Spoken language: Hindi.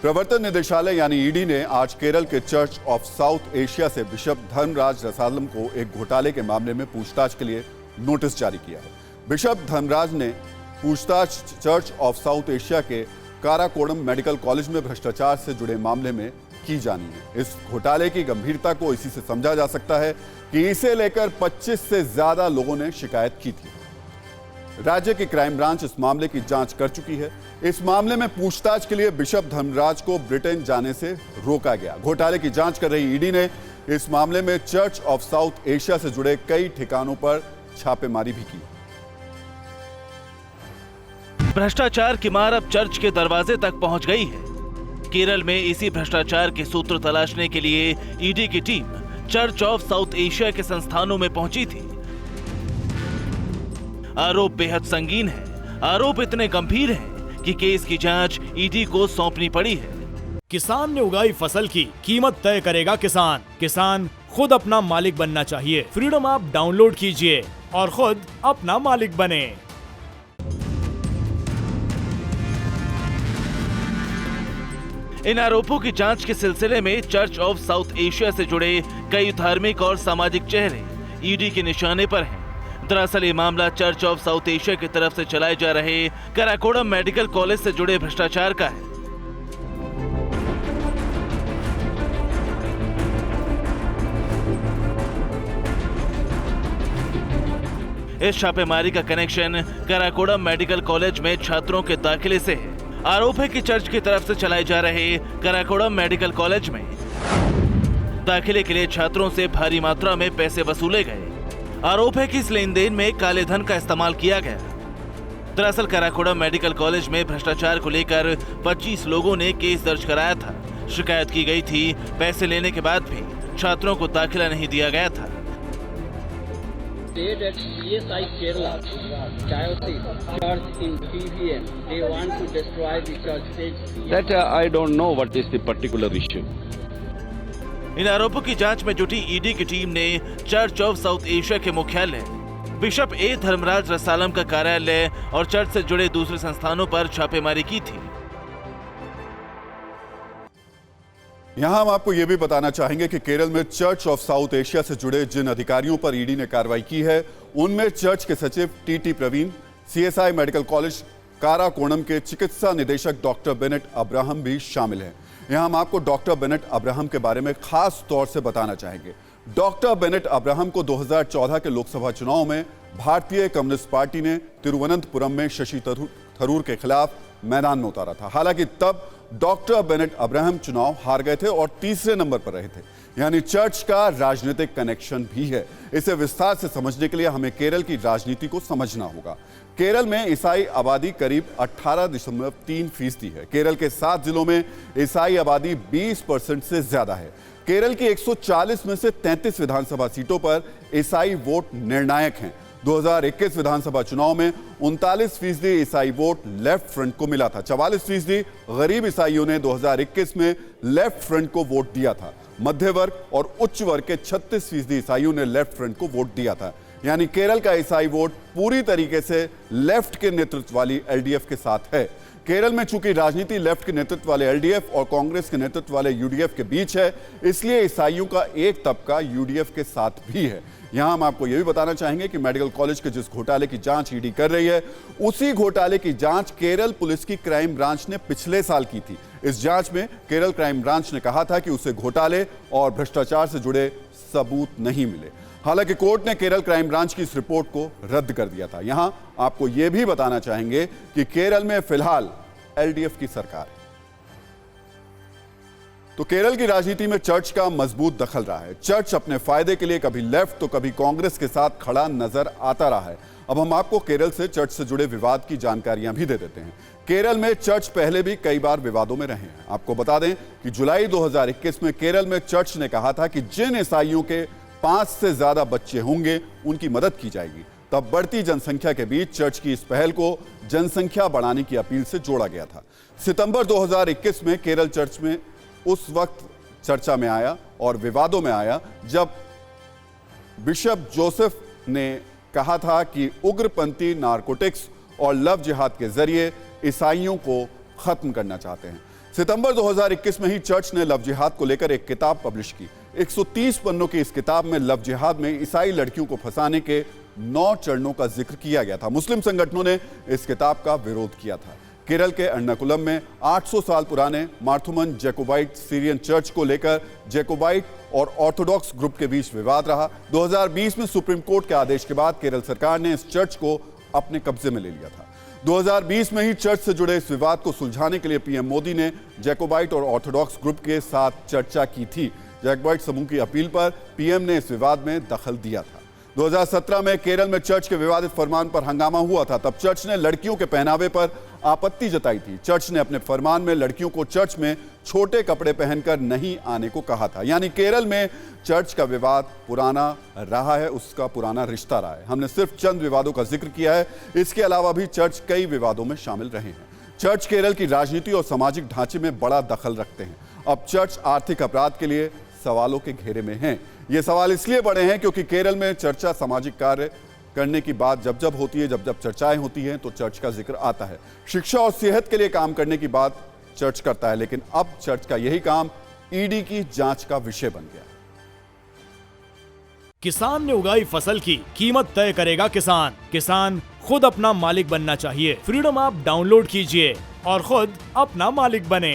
प्रवर्तन निदेशालय यानी ईडी ने आज केरल के चर्च ऑफ साउथ एशिया से बिशप धर्मराज रसालम को एक घोटाले के मामले में पूछताछ के लिए नोटिस जारी किया है। बिशप धर्मराज ने पूछताछ चर्च ऑफ साउथ एशिया के काराकोडम मेडिकल कॉलेज में भ्रष्टाचार से जुड़े मामले में की जानी है। इस घोटाले की गंभीरता को इसी से समझा जा सकता है कि इसे लेकर 25 से ज्यादा लोगों ने शिकायत की थी। राज्य की क्राइम ब्रांच इस मामले की जांच कर चुकी है। इस मामले में पूछताछ के लिए बिशप धर्मराज को ब्रिटेन जाने से रोका गया। घोटाले की जांच कर रही ईडी ने इस मामले में चर्च ऑफ साउथ एशिया से जुड़े कई ठिकानों पर छापेमारी भी की। भ्रष्टाचार की मार अब चर्च के दरवाजे तक पहुंच गई है। केरल में इसी भ्रष्टाचार के सूत्र तलाशने के लिए ईडी की team church of south Asia के संस्थानों में पहुंची थी। आरोप बेहद संगीन है। आरोप इतने गंभीर हैं कि केस की जांच ईडी को सौंपनी पड़ी है। किसान ने उगाई फसल की कीमत तय करेगा किसान। किसान खुद अपना मालिक बनना चाहिए। फ्रीडम ऐप डाउनलोड कीजिए और खुद अपना मालिक बने। इन आरोपों की जांच के सिलसिले में चर्च ऑफ साउथ एशिया से जुड़े कई धार्मिक और सामाजिक चेहरे ईडी के निशाने पर हैं। दरअसल ये मामला चर्च ऑफ साउथ एशिया की तरफ से चलाए जा रहे काराकोडम मेडिकल कॉलेज से जुड़े भ्रष्टाचार का है। इस छापेमारी का कनेक्शन काराकोडम मेडिकल कॉलेज में छात्रों के दाखिले से है। आरोप है कि चर्च की तरफ से चलाए जा रहे काराकोडम मेडिकल कॉलेज में दाखिले के लिए छात्रों से भारी मात्रा में पैसे वसूले गए। आरोप है कि इस लेन देन में काले धन का इस्तेमाल किया गया। दरअसल काराकोडम मेडिकल कॉलेज में भ्रष्टाचार को लेकर 25 लोगों ने केस दर्ज कराया था। शिकायत की गई थी पैसे लेने के बाद भी छात्रों को दाखिला नहीं दिया गया था। CSI Kerala Chayotic Church in PVM, they want to destroy the church. That I don't know what is the particular issue. इन आरोपों की जांच में जुटी ईडी की टीम ने चर्च ऑफ साउथ एशिया के मुख्यालय, बिशप ए धर्मराज रसालम का कार्यालय और चर्च से जुड़े दूसरे संस्थानों पर छापेमारी की थी। यहां हम आपको यह भी बताना चाहेंगे कि केरल में चर्च ऑफ साउथ एशिया से जुड़े जिन अधिकारियों पर ईडी ने कार्रवाई की है, उनमें चर्च के सचिव T Praveen, CSI medical college Karakonam के चिकित्सा निदेशक डॉक्टर बेनेट अब्राहम भी शामिल हैं। यहां हम आपको डॉक्टर बेनेट अब्राहम के बारे में खास तौर से बताना चाहेंगे। डॉक्टर बेनेट अब्राहम को 2014 के लोकसभा चुनाव में भारतीय कम्युनिस्ट पार्टी ने तिरुवनंतपुरम में शशि थरूर के खिलाफ मैदान में उतारा था। हालांकि तब डॉक्टर बेनेट अब्राहम चुनाव हार गए थे और तीसरे नंबर पर रहे थे। यानी चर्च का राजनीतिक कनेक्शन भी है। इसे विस्तार से समझने के लिए हमें केरल की राजनीति को समझना होगा। केरल में ईसाई आबादी करीब 18.3% है। केरल के 7 जिलों में ईसाई आबादी 20% से ज्यादा है। केरल की 140 में से 33 विधानसभा सीटों पर ईसाई वोट निर्णायक हैं। 2021 विधानसभा चुनाव में 39% ईसाई वोट लेफ्ट फ्रंट को मिला था। 44% गरीब ईसाइयों ने 2021 में लेफ्ट फ्रंट को वोट दिया था। मध्य वर्ग और उच्च वर्ग के 36% ईसाइयों ने लेफ्ट फ्रंट को वोट दिया था। यानी केरल का ईसाई वोट पूरी तरीके से लेफ्ट के नेतृत्व वाली एलडीएफ के साथ है। केरल में चूंकि राजनीति लेफ्ट के नेतृत्व वाले एलडीएफ और कांग्रेस के नेतृत्व वाले यूडीएफ के बीच है, इसलिए ईसाइयों का एक तबका यूडीएफ के साथ भी है। यहां हम आपको यह भी बताना चाहेंगे कि मेडिकल कॉलेज के जिस घोटाले की जांच ईडी कर रही है, उसी घोटाले की जांच केरल पुलिस की क्राइम ब्रांच ने पिछले साल की थी। इस जांच में केरल क्राइम ब्रांच ने कहा था कि उसे घोटाले और भ्रष्टाचार से जुड़े सबूत नहीं मिले। हालांकि कोर्ट ने केरल क्राइम ब्रांच की इस रिपोर्ट को रद्द कर दिया था। यहां आपको यह भी बताना चाहेंगे कि केरल में फिलहाल एलडीएफ की सरकार है। तो केरल की राजनीति में चर्च का मजबूत दखल रहा है। चर्च अपने फायदे के लिए कभी लेफ्ट तो कभी कांग्रेस के साथ खड़ा नजर आता रहा है। अब हम आपको केरल से चर्च से जुड़े विवाद की जानकारियां भी दे देते हैं। केरल में चर्च पहले भी कई बार विवादों में रहे हैं। आपको बता दें कि जुलाई 2021 में केरल में चर्च ने कहा था कि जिन ईसाइयों के 5 से ज्यादा बच्चे होंगे उनकी मदद की जाएगी। तब बढ़ती जनसंख्या के बीच चर्च की इस पहल को जनसंख्या बढ़ाने की अपील से जोड़ा गया था। सितंबर 2021 में केरल चर्च में उस वक्त चर्चा में आया और विवादों में आया जब बिशप जोसेफ ने कहा था कि उग्रपंथी नारकोटिक्स और लव जिहाद के जरिए ईसाइयों को खत्म करना चाहते हैं। सितंबर 2021 में ही चर्च ने लव जिहाद को लेकर एक किताब पब्लिश की। 130 पन्नों की इस किताब में लव जिहाद में ईसाई लड़कियों को फंसाने के 9 चरणों का जिक्र किया गया था। मुस्लिम संगठनों ने इस किताब का विरोध किया था। केरल के एर्नाकुलम में 800 साल पुराने मार्थुमन जैकोबाइट सीरियन चर्च को लेकर जैकोबाइट और ऑर्थोडॉक्स ग्रुप के बीच विवाद रहा। 2020 में सुप्रीम कोर्ट के आदेश के बाद केरल सरकार ने इस चर्च को अपने कब्जे में ले लिया था। 2020 में ही चर्च से जुड़े इस विवाद को सुलझाने के लिए पीएम मोदी ने जैकोबाइट और ऑर्थोडॉक्स ग्रुप के साथ चर्चा की थी। जैकोबाइट समूह की अपील पर पीएम ने इस विवाद में दखल दिया था। 2017 में केरल में चर्च के विवादित फरमान पर हंगामा हुआ था। तब चर्च ने लड़कियों के पहनावे पर आपत्ति जताई थी। चर्च ने अपने फरमान में लड़कियों को चर्च में छोटे कपड़े पहनकर नहीं आने को कहा था। यानी केरल में चर्च का विवाद पुराना रहा है, उसका पुराना रिश्ता रहा है। हमने सिर्फ चंद विवादों का जिक्र किया है, इसके अलावा भी चर्च कई विवादों में शामिल रहे हैं। चर्च केरल की राजनीति और सामाजिक ढांचे में बड़ा दखल रखते हैं। अब चर्च आर्थिक अपराध के लिए सवालों के घेरे में हैं। ये सवाल इसलिए बड़े हैं क्योंकि केरल में चर्चा सामाजिक कार्य करने की बात जब जब होती है, जब जब चर्चाएं होती हैं तो चर्च का जिक्र आता है। शिक्षा और सेहत के लिए काम करने की बात चर्च करता है, लेकिन अब चर्च का यही काम ईडी की जांच का विषय बन गया। किसान ने उगाई फसल की कीमत तय करेगा किसान। किसान खुद अपना मालिक बनना चाहिए। फ्रीडम ऐप डाउनलोड कीजिए और खुद अपना मालिक बने।